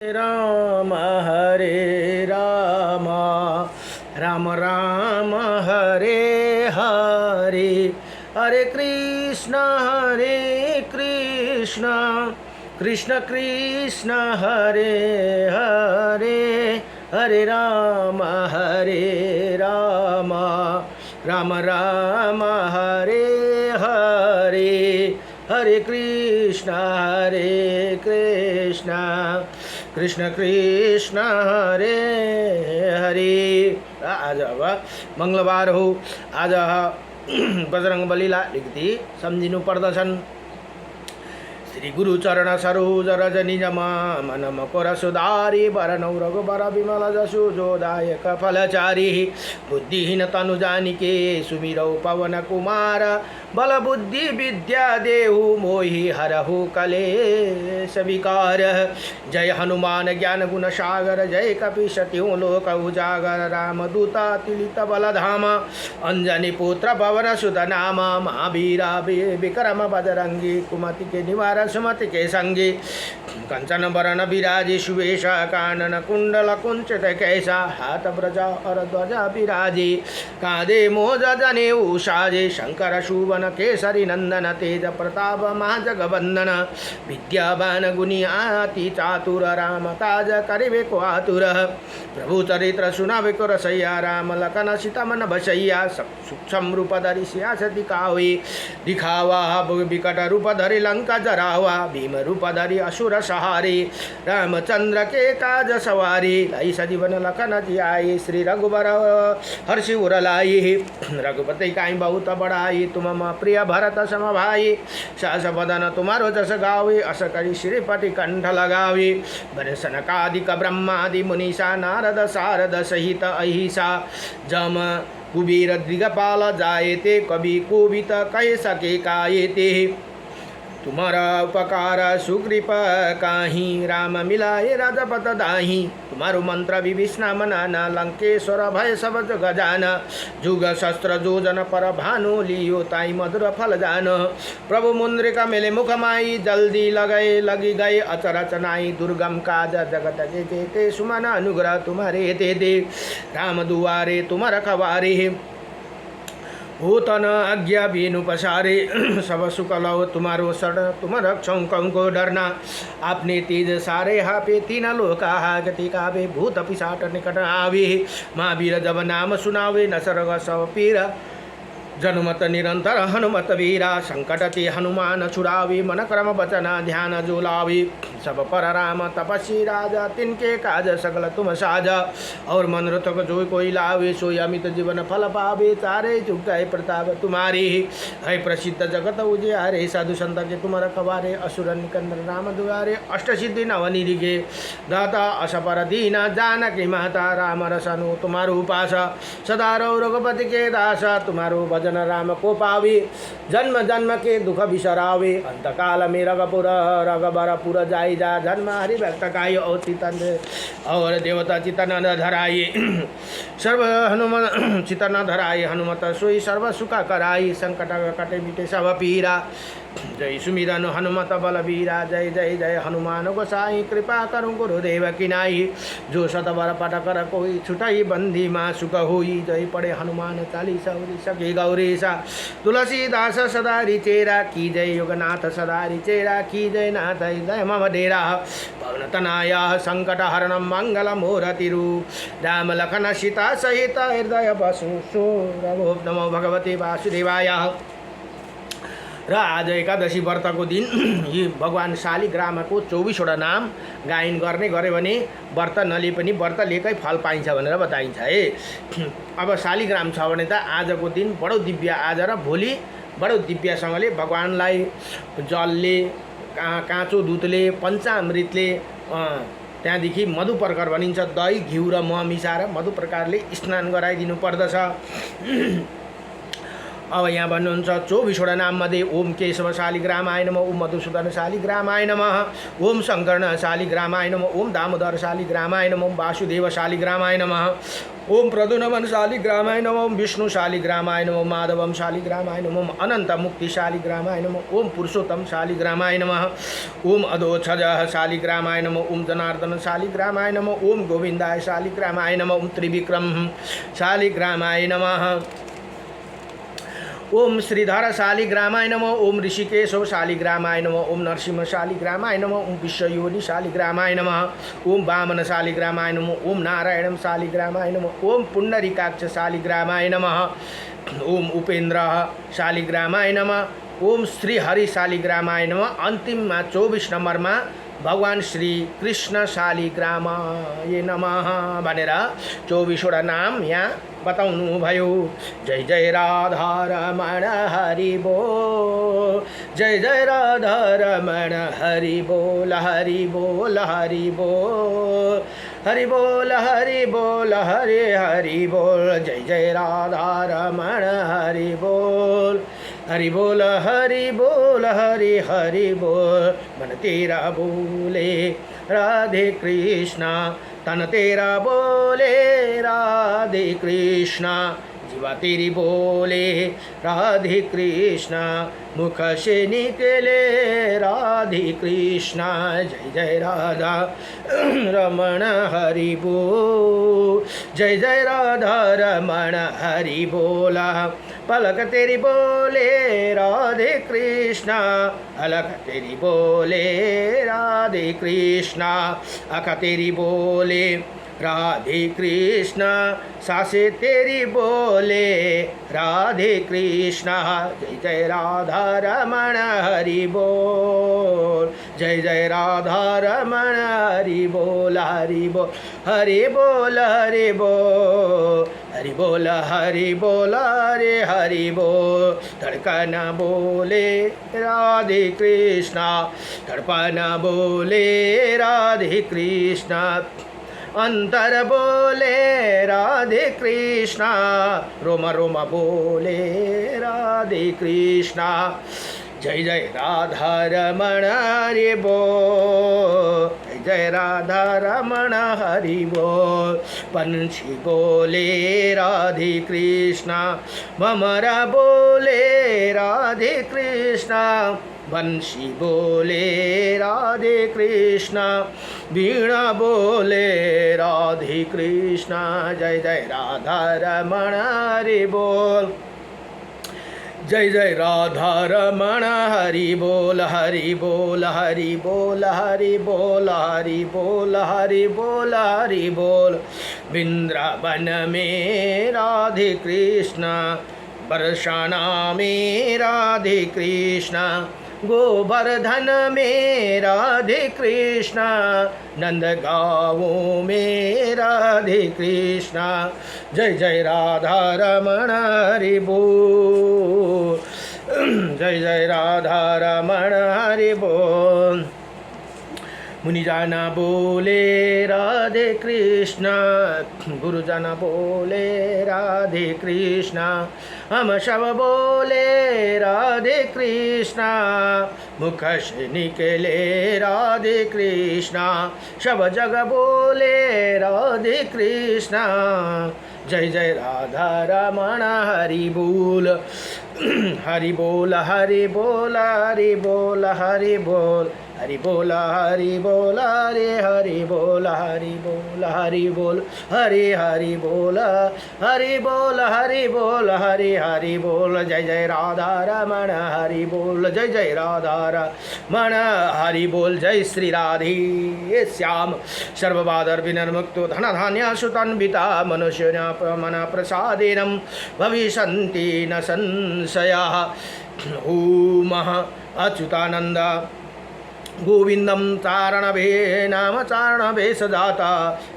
राम हरे राम राम राम हरे हरे हरे कृष्ण कृष्ण कृष्ण हरे हरे हरे राम राम राम हरे हरे हरे कृष्ण कृष्ण कृष्ण हरे हरे। आज अब मंगलबार हो। आज बजरंग बलीलाई अलिकति सम्झिनु पर्दछन्। श्री गुरु चरण सरोज रज निज मन मकर सुधारी वरनौ रघुबर विमल जसु जोदायक फलचारी बुद्धिहीन तनु जानिके सुमिरौ पवन कुमार बल बुद्धि विद्या देहु मोहि हरहु कलेश विकार। जय हनुमान ज्ञान गुण सागर जय कपीशतिहु लोक उजागर रामदूत अतुलित बलधाम अंजनी पुत्र पवन सुत नाम महावीरा विक्रम बजरंगी कुमति के निवार सुमति के संगी कंचन वरण विराजी सुवेश कानन कुंडल कुंचित कैसा हाथ ब्रज और ध्वजा विराजी कांधे मोज जनेऊ साजे शंकर शोभन केसरी नंदन तेज प्रताप महाजगवंदन विद्यावान गुणी अति चातुर राम काज करिबे को आतुर प्रभु चरित्र सुनावे को रसैया राम लखन सीता मन बसैया सूक्ष्म रूप धरि सियास दिखावा विकट रूप धरि लंका जरावा भीम रूप धरि असुर सहारे रामचंद्र के काज सवारी लाई सजीवन लखन जियाई श्री रघुबर हर्षि उर लाई रघुपति काई बहुत बड़ाई तुम प्रिय भरत सम भाई सास बदन तुम्हारो जस गावे अस करी श्रीपति कंठ लगावे बन सनकादिक ब्रह्मादि मुनीषा नारद सारद सहित अहिषा जम कुबेर दिगपाल जायते कवि कोवित कह सके कायते तुम्हारा उपकार सुग्रीप काहीं राम मिलाए राजपत दाही तुम्हारो मंत्र विभीषण मनाना लंकेश्वर भय सब जग जाना जुग शस्त्र जोजन पर भानु लियो ताई मधुर फल जान प्रभु मुद्रिका मेले मुखमाई जल्दी लगाए लगी गए अचरच नाई दुर्गम काज जगत जेते सुमन अनुग्रह तुम्हारे ते राम दुआरे तुम रखवारे भूतन आज्ञा बीनु पसारे सब सुख लो तुम्हारो शरण तुम रक्षौ को डरना आपने तेज सारे हापे तीन लोका गति कावे भूत पिशाच निकट आवे महावीर जब नाम सुनावे न सर्ग सब पीर जनुमत निरंतर हनुमत वीरा संकट ते हनुमान छुड़ावे मन क्रम बचना ध्यान जो लावे सब पर राम तपस्वी राजा तिनके काज सकल तुम साजा और मनोरथ जो कोई लावे सोई अमित जीवन फल पावे तारे चुकाए प्रताप तुम्हारे है प्रसिद्ध जगत उजियारे साधु संत के तुम रखवारे असुर निकंदन राम दुआरे अष्ट सिद्धि नवनिधिगे दाता असपर दीना जानकी माता राम रसनु तुम्हारो उपासा सदा रघुपति के दासा तुम्हारो भजन राम को पावे जन्म जन्म के दुख बिसरावे अंतकाल में रघुबरपुर जाई जा जन्म हरि भक्त काय और चितन और देवता चितन धराई सर्व हनुमान चितन धराई हनुमत सोई सर्व सुख कराई संकट कटे मिटे सब पीरा जय सुमिरन हनुमत बलबीरा जय जय जय हनुमान गोसाई कृपा करूँ गुरुदेव किनाई जो सतवर पट कर कोई छुटाई बंदी माँ सुख हुई जय पड़े हनुमान चालीसा सके गौरीसा तुलसीदास सदा रिचेरा की जय युगनाथ सदा रिचेरा की जय नाथ जय मम डेरा भवन तनाया संकट हरणम मंगल मूर्तिरु राम लखन सीता सहित हृदय बसु नमो भगवते वासुदेवाय। र आज एकादशी व्रतको दिन यी भगवान शालिग्रामको 24वटा नाम गायन गर्ने गऱ्यो भने व्रत नलिए पनि व्रत लिएकै फल पाइन्छ भनेर बताइन्छ है। अब शालिग्राम छ भने त आजको दिन बडो दिव्य आज र भोलि बडो दिव्यसँगले भगवानलाई जलले काँचो दुधले पञ्चामृतले त्यहाँदेखि मधु प्रकार भनिन्छ दही घिउ र मह मिसाएर मधु प्रकारले स्नान गराइदिनु पर्दछ। अब यहाँ भन्नुहुन्छ 24वटा नाममध्ये ओम केशव शालिग्रामाय नमः, ओम मधुसूदन शालिग्रामाय नमः, ओम शङ्कर्ण शालिग्रामाय नमः, ओम दामोदर शालिग्रामाय नमः, ओम वासुदेव शालिग्रामाय नमः, ओम प्रदुनवन शालिग्रामाय नमः, ओम विष्णु शालिग्रामाय नमः, ओम माधवम शालिग्रामाय नमः, ओम अनंत मुक्ति शालिग्रामाय नमः, ओम पुरुषोत्तम शालिग्रामाय नमः, ओम अधोक्षज शालिग्रामाय नमः, ओम जनार्दन शालिग्रामाय नमः, ओम गोविंदाय शालिग्रामाय नमः, ओम त्रिविक्रम शालिग्रामाय नमः, ओम श्रीधर शालिग्रामाय नमः, ओम ऋषिकेशव शालिग्रामाय नमः, ओम नरसिंह शालिग्रामाय नमः, ओम विश्वयोनि शालिग्रामाय नमः, ओम वामन शालिग्रामाय नमः, ओम नारायणम शालिग्रामाय नमः, ओम पुंडरीकाक्ष शालिग्रामाय नमः, ओम उपेन्द्र शालिग्रामाय नमः, ओम श्रीहरि शालिग्रामाय नमः। अन्तिममा 24 नम्बरमा भगवान श्री कृष्ण शालिग्रामाय नमः भनेर 24वटा नाम यहाँ बताउनु भयो। जय जय राधा रमण हरि बोल, जय जय राधा रमण हरि बोल, हरि बोल हरि बोल, हरि बोल हरि बोल हरे हरि बोल, जय जय राधा रमण हरि बोल, हरि बोल हरि बोल हरि हरि बोल। मन तेरा बोले राधे कृष्णा, तन तेरा बोले राधे कृष्णा, जीवा तेरी बोले राधे कृष्णा, मुख से निकले राधे कृष्णा। जय जय राधा रमण हरि बोल, जय जय राधा रमण हरि बोला। पलक तेरी बोले राधे कृष्णा, अलग तेरी बोले राधे कृष्णा, आँख तेरी बोले राधे कृष्णा, सासे तेरी बोले राधे कृष्णा। जय जय राधा रमण हरि बोल, जय जय राधा रमण हरि बोल, हरि बोल हरि बोल हरि बोल, हरि बोल हरि बोल रे हरि बोल। धड़कन बोले राधे कृष्णा, धड़कन बोले राधे कृष्णा, अंतर बोले राधे कृष्णा, रोम रोम बोले राधे कृष्णा। जय जय राधा रमण हरि बोल, जय जय राधा रमण हरि बोल। पंछी बोले राधे कृष्णा, भमरा बोले राधे कृष्णा, बंशी बोले राधे कृष्णा, वीणा बोले राधे कृष्णा। जय जय राधा रमण हरि बोल, जय जय राधा रमण हरि बोल, हरि बोल हरि बोल हरि बोल, हरि बोल हरि बोल हरि बोल। वृंदावन में राधे कृष्णा, बरसाना में राधे कृष्णा, गोवर्धन में राधे कृष्णा, नंदगांवों में राधे कृष्णा। जय जय राधा रमण हरि बोल, जय जय राधा रमण हरि बोल। मुनिजन बोले राधे कृष्णा, गुरुजन बोले राधे कृष्णा, हम सब बोले राधे कृष्णा, मुख से निकले राधे कृष्णा, सब जग बोले राधे कृष्णा। जय जय राधा रमण हरि बोल, हरि बोल हरि बोल हरि बोल हरि बोल, हरि बोल हरि बोल हरे हरि बोल, हरि बोल हरि बोल हरे हरि बोल, हरि बोल हरि बोल हरे हरि बोल। जय जय राधा रमण हरि बोल, जय जय राधा रमण हरि बोल। जय श्री राधे श्याम सर्वबाधर विनिर्मुक्तो धन धान्य सुतन्विता, मनुष्य मन प्रसादेन भविष्यन्ति न संशयः। ओम अच्युतानंद गोविंदम चारणभे नाम चारणभे सदाता,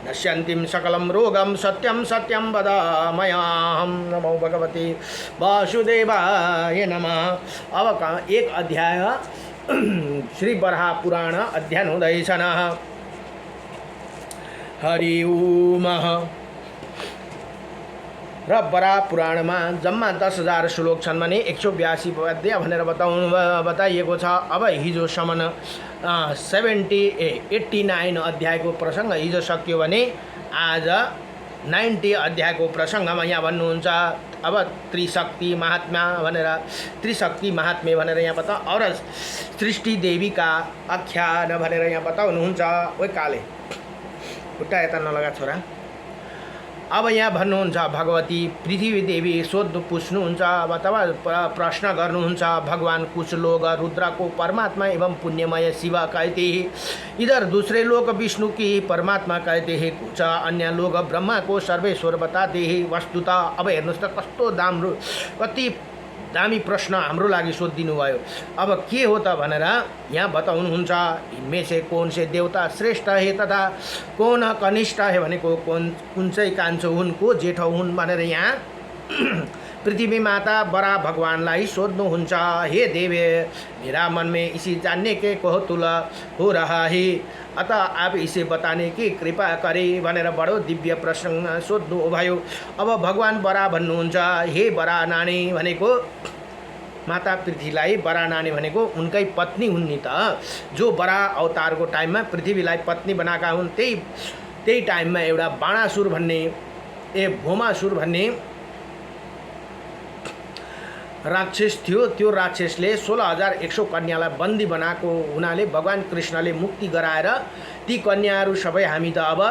नश्यन्तिं सकलं रोगं सत्यं सत्यं वदामह्यहं। नमो भगवते वासुदेवाय नमः। अब का एक अध्याय श्री बराह पुराण अध्ययन हुँदैछ। हरि ओम। र बरा पुराणमा जम्मा 10,000 श्लोक छन् भने 182 पद्य भनेर बताइएको छ। अब हिजोसम्म 89 अध्यायको प्रसङ्ग हिजो सक्यो भने आज 90 अध्यायको प्रसङ्गमा यहाँ भन्नुहुन्छ। अब त्रिशक्ति महात्म्य भनेर यहाँ बता और सृष्टि देवीका आख्यान भनेर यहाँ बताउनुहुन्छ। ओ काले खुट्टा यता नलगा छोरा। अब यहाँ भन्नुहुन्छ भगवती पृथ्वी देवी सोध्नु पुछ्नुहुन्छ अथवा प्रश्न गर्नुहुन्छ। भगवान कुछ लोग रुद्र को परमात्मा एवं पुण्यमय शिव कहते हैं, इधर दूसरे लोग विष्णु की परमात्मा कहते हैं, कुछ अन्य लोग ब्रह्मा को सर्वेश्वर बताते हैं। वस्तुतः अब हेर्नुहोस् त कस्तो कति दामी प्रश्न हाम्रो लागि सोधिदिनु भयो। अब के हो त भनेर यहाँ बताउनुहुन्छ। इनमें से कौन से देवता श्रेष्ठ है तथा कौन कनिष्ठ है भनेको कुन चाहिँ कान्छो हुन् को जेठो हुन् भनेर यहाँ पृथ्वी माता बरा भगवानलाई सोध्नुहुन्छ। हे देव, मेरा मन में इसी जानने के कौतूहल हो रहा है, अतः आप इसे बताने की कृपा करें भनेर बडो दिव्य प्रश्न सोध्नु भयो। अब भगवान बरा भन्नुहुन्छ, हे बरा नानी भनेको माता पृथ्वीलाई बरा नानी भनेको उनकै पत्नी हुन् नि त। जो बरा अवतारको टाइममा पृथ्वीलाई पत्नी बनाएका हुन्, त्यही टाइममा एउटा बाणासुर भन्ने भोमासुर भन्ने राक्षस थियो। त्यो राक्षसले 16,100 कन्यालाई बन्दी बनाएको हुनाले भगवान कृष्णले मुक्ति गराएर ती कन्याहरू सबै हामी त अब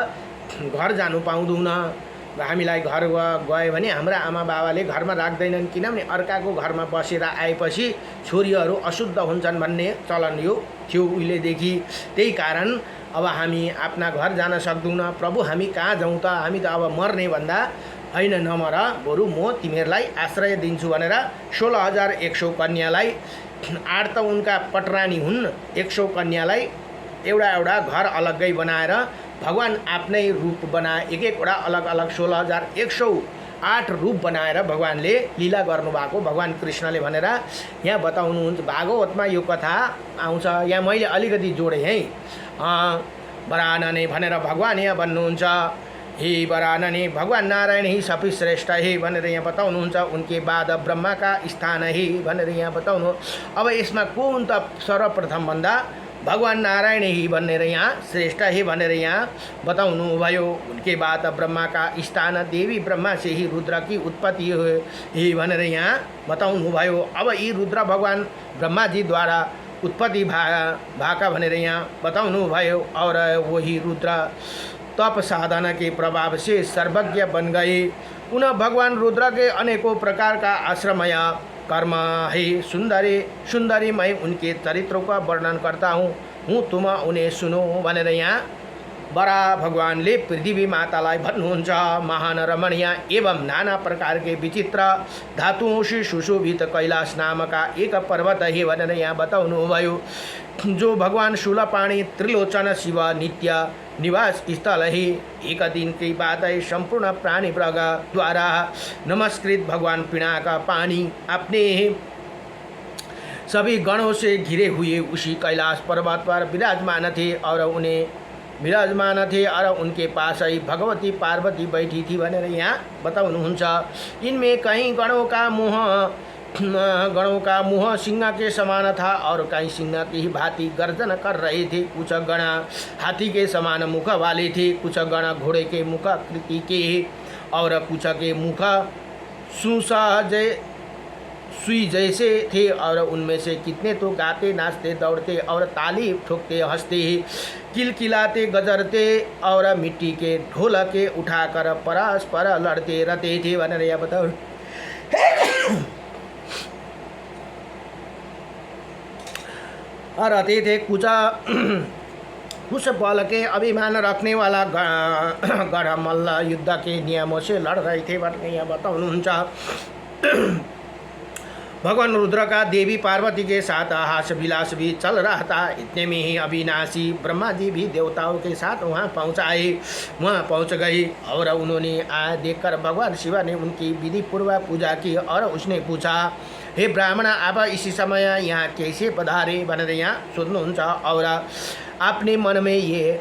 घर जानु पाउँदैनौँ। हामीलाई घर गयो भने हाम्रा आमा बाबाले घरमा राख्दैनन्, किनभने अर्काको घरमा बसेर आएपछि छोरीहरू अशुद्ध हुन्छन् भन्ने चलन यो थियो उहिलेदेखि। त्यही कारण अब हामी आफ्ना घर जान सक्दैनौँ। प्रभु हामी कहाँ जाउँ त, हामी त अब मर्ने भन्दा होइन नमर, बरु म तिमीहरूलाई आश्रय दिन्छु भनेर 16,100 कन्यालाई 8 त उनका पटरानी हुन्, 100 कन्यालाई एउटा घर अलग्गै बनाएर भगवान आफ्नै रूप बनाए। एक-एकवटा अलग 16,108 रूप बनाएर भगवानले लीला गर्नुभएको भगवान कृष्णले भनेर यहाँ बताउनुहुन्छ। भागवतमा यो कथा आउँछ। यहाँ मैले अलिकति जोडेँ है। बरानने भनेर भगवान यहाँ भन्नुहुन्छ। हे बरानने, भगवान नारायण ही सबै श्रेष्ठ है भनेर यहाँ बताउनुहुन्छ। उनके बाद ब्रह्मा का स्थान है भनेर यहाँ बताउनु। अब यसमा कुन त सर्वप्रथम भन्दा भगवान नारायण ही भनेर यहाँ श्रेष्ठ है भनेर यहाँ बताउनु भयो। उनके बाद ब्रह्मा का स्थान, देवी ब्रह्मा से ही रुद्र की उत्पत्ति है भनेर यहाँ बताउनु भयो। अब यी रुद्र भगवान ब्रह्मा जी द्वारा उत्पत्ति भाका भनेर यहाँ बताउनु भयो। और वही रुद्र तप साधना के प्रभाव से सर्वज्ञ बन गए। पुनः भगवान रुद्र के अनेकों प्रकार का आश्रमय कर्म है। सुंदरी मैं उनके चरित्रों का वर्णन करता हूँ, तुम उन्हें सुनो भनेर यहाँ बरा भगवानले पृथ्वी मातालाई भन्नुहुन्छ। महान रमणीय एवं नाना प्रकार के विचित्र धातुओं से सुशोभित कैलाश नामका एक पर्वत है भनेर यहाँ बताउनु भयो। जो भगवान शूलपाणी त्रिलोचन शिव नित्य निवास स्थल है। एक दिन की बात है, संपूर्ण प्राणी वर्ग द्वारा नमस्कृत भगवान पिनाक पानी अपने सभी गणों से घिरे हुए उसी कैलाश पर्वत पर विराजमान थे और उनके पास ही भगवती पार्वती बैठी थी भनेर यहाँ बताउनुहुन्छ। इनमें कहीं गणों का मुँह सिंह के समान था और कई सिंह की भांति गर्जन कर रहे थे। कुछ गण हाथी के समान मुख वाले थे, कुछ गण घोड़े के मुख आकृति के और कुछ के मुख सुई जैसे थे। और उनमें से कितने तो गाते, नाचते, दौड़ते और ताली ठोकते, हंसते, किलकिलाते, गजरते और मिट्टी के ढोलके उठाकर परस्पर लड़ते रहते थे भनेर यहाँ बताओ। रहते थे कुछ बल के अभिमान रखने वाला गढ़ मल्ल युद्ध के नियमों से लड़ रहे थे भनेर यहाँ बताउनुहुन्छ। भगवान रुद्र का देवी पार्वती के साथ हास विलास भी चल रहा था। इतने में ही अविनाशी ब्रह्मा जी भी देवताओं के साथ वहाँ पहुँच गए और उन्होंने देखकर भगवान शिव ने उनकी विधि पूर्वक पूजा की और उसने पूछा, हे ब्राह्मण, आप इसी समय यहाँ कैसे पधारे भनेर यहाँ सोध्नुहुन्छ। और आपने मन में ये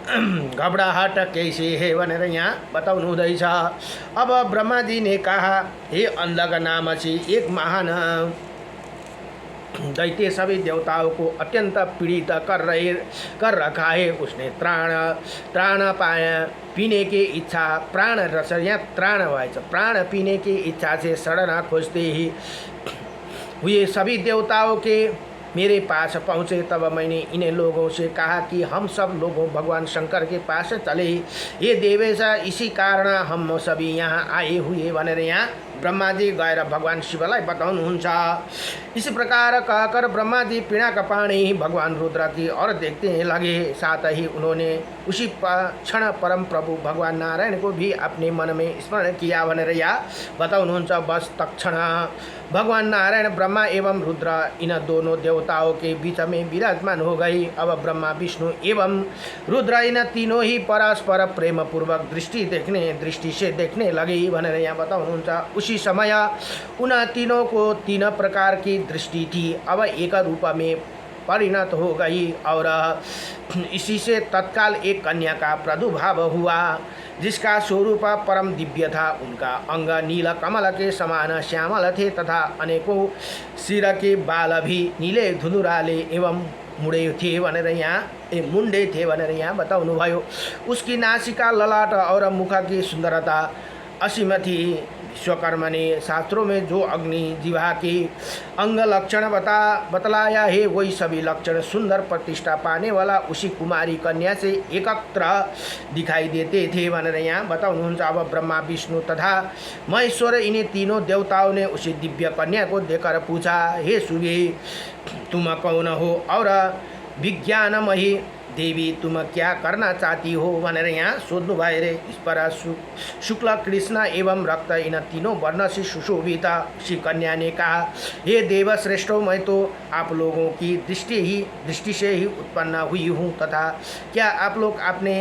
घबराहट कैसे है भनेर यहाँ बताउनु हुँदैछ। अब ब्रह्मा जी ने कहा, हे अंधक नामसी एक महान दैत्य सभी देवताओं को अत्यंत पीड़ित कर रखा है। उसने त्राण पाया पीने की इच्छा, प्राण रस यहाँ त्राण भएछ, प्राण पीने की इच्छा से सड़ना खोजते ही हुए सभी देवताओं के मेरे पास पहुँचे। तब मैंने इन्हें लोगों से कहा कि हम सब लोगों भगवान शंकर के पास चले। ये देवेश इसी कारण हम सभी यहाँ आए हुए भनेर यहाँ ब्रह्मा जी गएर भगवान शिवलाई बताउनुहुन्छ। इसी प्रकार कहकर ब्रह्मा जी पीड़ा का पानी भगवान रुद्र की ओर देखते लगे। साथ ही उन्होंने उसी क्षण परम प्रभु भगवान नारायण को भी अपने मन में स्मरण किया भनेर यहाँ बताउनुहुन्छ। बस तत्क्षण भगवान नारायण ब्रह्मा एवं रुद्र इन दोनों देवताओं के बीच में विराजमान हो गई। अब ब्रह्मा विष्णु एवं रुद्र इन तीनों ही परस्पर प्रेम पूर्वक दृष्टि से देखने लगी भनेर यहाँ बताउनुहुन्छ। उसी समय उन तीनों को तीन प्रकार की दृष्टि थी, अब एक रूप में परिणत हो गई और इसी से तत्काल एक कन्या का प्रादुर्भाव हुआ जिसका स्वरूप परम दिव्य था। उनका अंग नील कमल के समान श्यामल थे तथा अनेकों सिर के बाल भी नीले धुंधुराले एवं मुड़े थे भनेर यहाँ मुंडे थे भनेर यहाँ बताउनु भयो। उसकी नासिका ललाट और मुख की सुंदरता असीम थी। विश्वकर्मा ने शास्त्रों में जो अग्नि जिह्वा के अंग लक्षण बतलाया है वही सभी लक्षण सुंदर प्रतिष्ठा पाने वाला उसी कुमारी कन्या से एकत्र दिखाई देते थे भनेर यहाँ बताउनुहुन्छ। अब ब्रह्मा विष्णु तथा महेश्वर इन्हीं तीनों देवताओं ने उसी दिव्य कन्या को देखकर पूछा, हे सुबे तुम कौन हो और विज्ञानमयी देवी तुम क्या करना चाहती हो भनेर यहाँ सोध्नु भयो रे। इस पर शुक्ल कृष्ण एवं रक्त इन तीनों वर्ण से सुशोभित श्री कन्या ने कहा, हे देव श्रेष्ठों मैं तो आप लोगों की दृष्टि से ही उत्पन्न हुई हूँ तथा क्या आप लोग आपने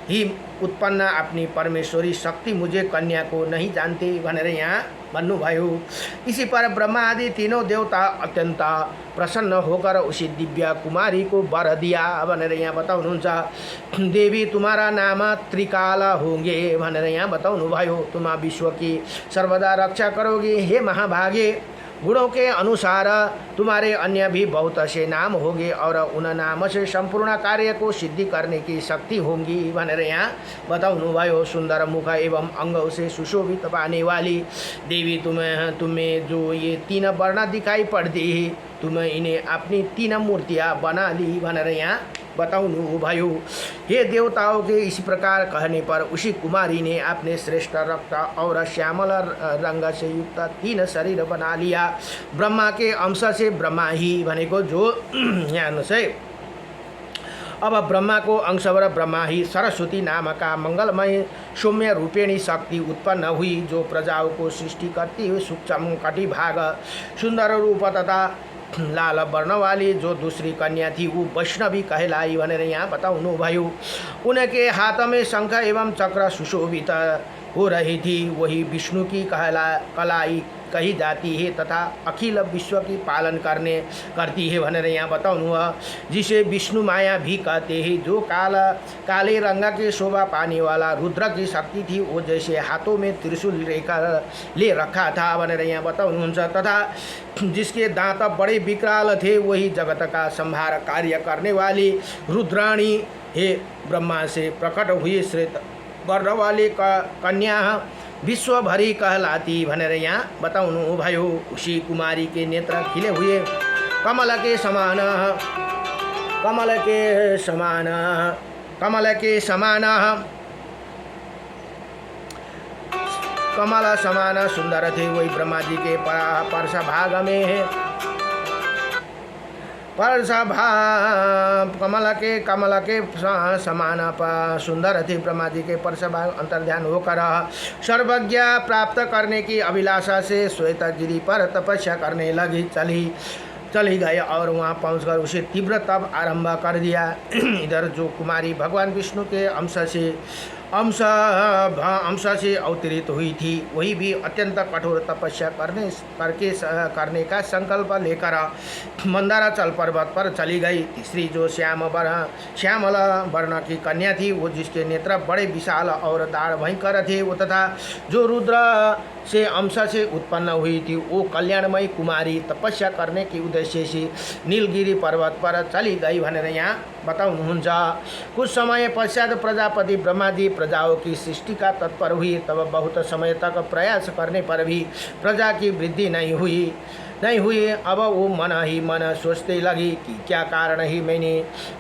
ही उत्पन्न अपनी परमेश्वरी शक्ति मुझे कन्या को नहीं जानते भनेर यहाँ भन्नुभयो। इसी पर ब्रह्मा आदि तीनों देवता अत्यंत प्रसन्न होकर उसी दिव्य कुमारी को वर दिया भनेर यहाँ बताउनुहुन्छ। देवी तुम्हारा नाम त्रिकाल होंगे भनेर यहाँ बताउनुभयो। तुम विश्व की सर्वदा रक्षा करोगे हे महाभागे। गुणों के अनुसार तुम्हारे अन्य भी बहुत से नाम होंगे और उन नाम से संपूर्ण कार्य को सिद्धि करने की शक्ति होंगी भनेर यहाँ बताउनु भयो। सुंदर मुख एवं अंगों से सुशोभित पाने वाली देवी तुम्हें जो ये तीन वर्ण दिखाई पड़ती है तुम इन्हें अपनी तीन मूर्तियाँ बना ली भनेर यहाँ बताउनु भयो। हे देवताओं के इस प्रकार कहने पर उसी कुमारी ने अपने श्रेष्ठ रक्त और श्यामल रंग से युक्त तीन शरीर बना लिया। ब्रह्मा के अंश से ब्रह्मा ही भनेको जो यहाँ से अब ब्रह्मा को अंशवर ब्रह्मा ही सरस्वती नाम का मंगलमय सौम्य रूपेणी शक्ति उत्पन्न हुई जो प्रजाओं को सृष्टि करती हुई सूक्ष्म कटिभाग सुंदर रूप तथा लाल वर्ण वाली जो दूसरी कन्या थी वो वैष्णवी कहलाई भनेर यहाँ बताउनु भयो। उनके हाथ में शंख एवं चक्र सुशोभित हो रही थी। वही विष्णु की कलाई कही जाती है तथा अखिल विश्व की पालन करती है भनेर यहाँ बताउनु। जिसे विष्णु माया भी कहते हैं। जो काले रंग के शोभा पाने वाला रुद्र की शक्ति थी वो जैसे हाथों में त्रिशूल ले रखा था भनेर यहाँ बताउनुहुन्छ। तथा जिसके दांत बड़े विकराल थे वही जगत का संहार कार्य करने वाली रुद्राणी हे ब्रह्मा से प्रकट हुई श्वेत वर्ण वाली कन्या विश्वभरी कहलाती भनेर यहाँ बताउनु भयो। उसी कुमारी के नेत्र खिले हुए कमल के समान सुंदर थे। वही ब्रह्मा जी के परस भाग में है कमल के समान सुंदर थे। ब्रह्मा जी के परसभाग अंतर्ध्यान होकर सर्वज्ञ प्राप्त करने की अभिलाषा से श्वेत गिरी पर तपस्या करने लगी चली गए और वहाँ पहुंचकर उसे तीव्र तप आरंभ कर दिया। इधर जो कुमारी भगवान विष्णु के अंश से अंश से अवतरित हुई थी। वही भी अत्यंत कठोर तपस्या करने का संकल्प लेकर मंदाराचल पर्वत पर चली गई। तीसरी जो श्यामल वर्ण की कन्या थी, वो जिसके नेत्र बड़े विशाल और दाढ़ भयंकर थे, वो तथा जो रुद्र से अंश से उत्पन्न हुई थी, वो कल्याणमयी कुमारी तपस्या करने के उद्देश्य से नीलगिरी पर्वत पर चली गई भनेर यहाँ बताउनुहुन्छ। कुछ समय पश्चात प्रजापति ब्रह्मा जी प्रजाओं की सृष्टि का तत्पर हुई। तब बहुत समय तक प्रयास करने पर भी प्रजा की वृद्धि नहीं हुई। अब वो मन ही मन सोचते लगी कि क्या कारण ही मैंने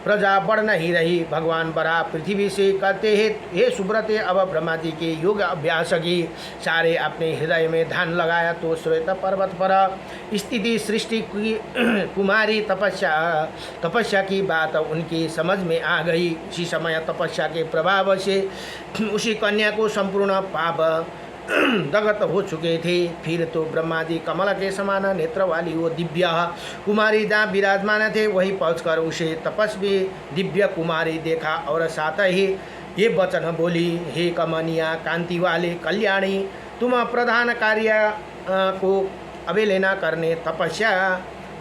प्रजा बढ़ नहीं रही। भगवान बराह पृथ्वी से कहते हैं, हे सुब्रते, अब ब्रह्मा जी के योग अभ्यास की सारे अपने हृदय में ध्यान लगाया तो श्वेत पर्वत पर स्थिति सृष्टि की कुमारी तपस्या की बात उनकी समझ में आ गई। उसी समय तपस्या के प्रभाव से उसी कन्या को संपूर्ण पाप दगत हो चुके थे। फिर तो ब्रह्मा जी कमल के समान नेत्र वाली वो दिव्य कुमारी जहाँ विराजमान थे, वहीं पहुंचकर उसे तपस्वी दिव्य कुमारी देखा और साथ ही ये वचन बोली, हे कमनिया कांति वाले कल्याणी, तुम प्रधान कार्य को अवहेलना करने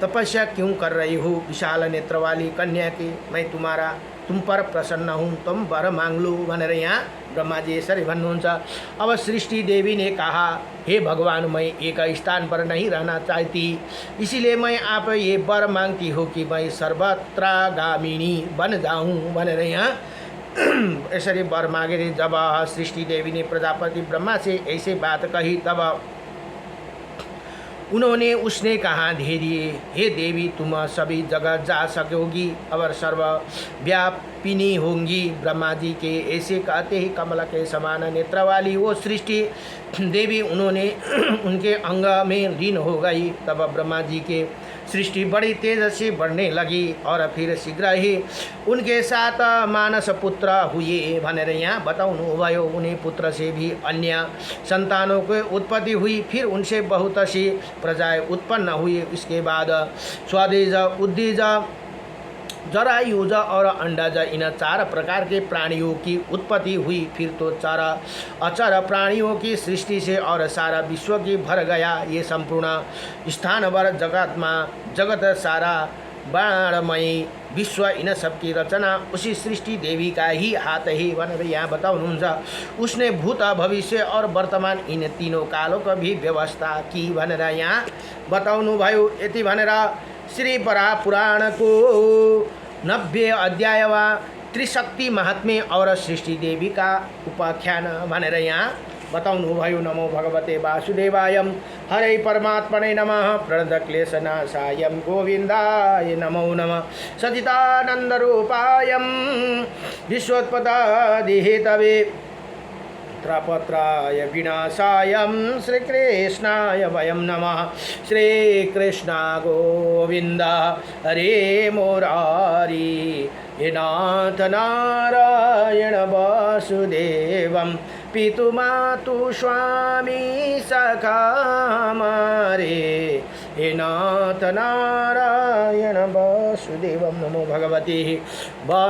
तपस्या क्यों कर रही हो। विशाल नेत्र वाली कन्या की मैं तुम पर प्रसन्न हूँ, तुम वर मांग लो भनेर यहाँ ब्रह्मा जी यसरी भन्नुहुन्छ। अब सृष्टि देवी ने कहा, हे भगवान, मैं एक स्थान पर नहीं रहना चाहती, इसीलिए मैं आप ये वर मांगती हूँ कि मैं सर्वत्रागामिनी बन जाऊँ भनेर यहाँ यसरी वर मागे। जब सृष्टि देवी ने प्रजापति ब्रह्मा से ऐसे बात कही, तब उन्होंने उसने कहा, धैर्य, हे देवी, तुम सभी जगह जा सकोगी और सर्वव्यापिनी होंगी। ब्रह्मा जी के ऐसे कहते ही कमल के समान नेत्र वाली वो सृष्टि देवी उनके अंग में लीन हो गई। तब ब्रह्मा जी के सृष्टि बड़ी तेज से बढ़ने लगी और फिर शीघ्र ही उनके साथ मानस पुत्र हुए भनेर यहाँ बताउनु भयो। उन्हीं पुत्र से भी अन्य संतानों को उत्पत्ति हुई। फिर उनसे बहुत सी प्रजाएं उत्पन्न हुई। इसके बाद स्वादेज, उद्दीज, जरायुज और अंडज, इन 4 प्रकार के प्राणियों की उत्पत्ति हुई। फिर तो 4 अचर प्राणियों की सृष्टि से और सारा विश्व की भर गया। ये संपूर्ण स्थान भर जगत सारा बाणमयी विश्व, इन सब की रचना उसी सृष्टि देवी का ही हाथ ही भनेर यहाँ बताउनुहुन्छ। उसने भूत, भविष्य और वर्तमान इन तीनों कालों का भी व्यवस्था की भनेर यहाँ बताउनु भयो। यति भनेर श्री बराह पुराण को 90 अध्याय वा त्रिशक्ति महात्म्य और सृष्टि देवी का उपाख्यान भनेर यहाँ बताउनु भयो। नमो भगवते वासुदेवाय, हरे परमात्मने नमः, प्रणतक्लेशनाशाय गोविन्दाय नमो नमः, सच्चिदानंद रूपाय विश्वोत्पत्तिहेतवे त्रपत्राय विनाशाय श्रीकृष्णाय वयं नमः। श्रीकृष्ण गोविंद हरे मुरारी, हे नाथ नारायण वासुदेवं पितुमातु स्वामी सखा हमारे, हे नाथ नारायण वासुदेवं। नमो भगवते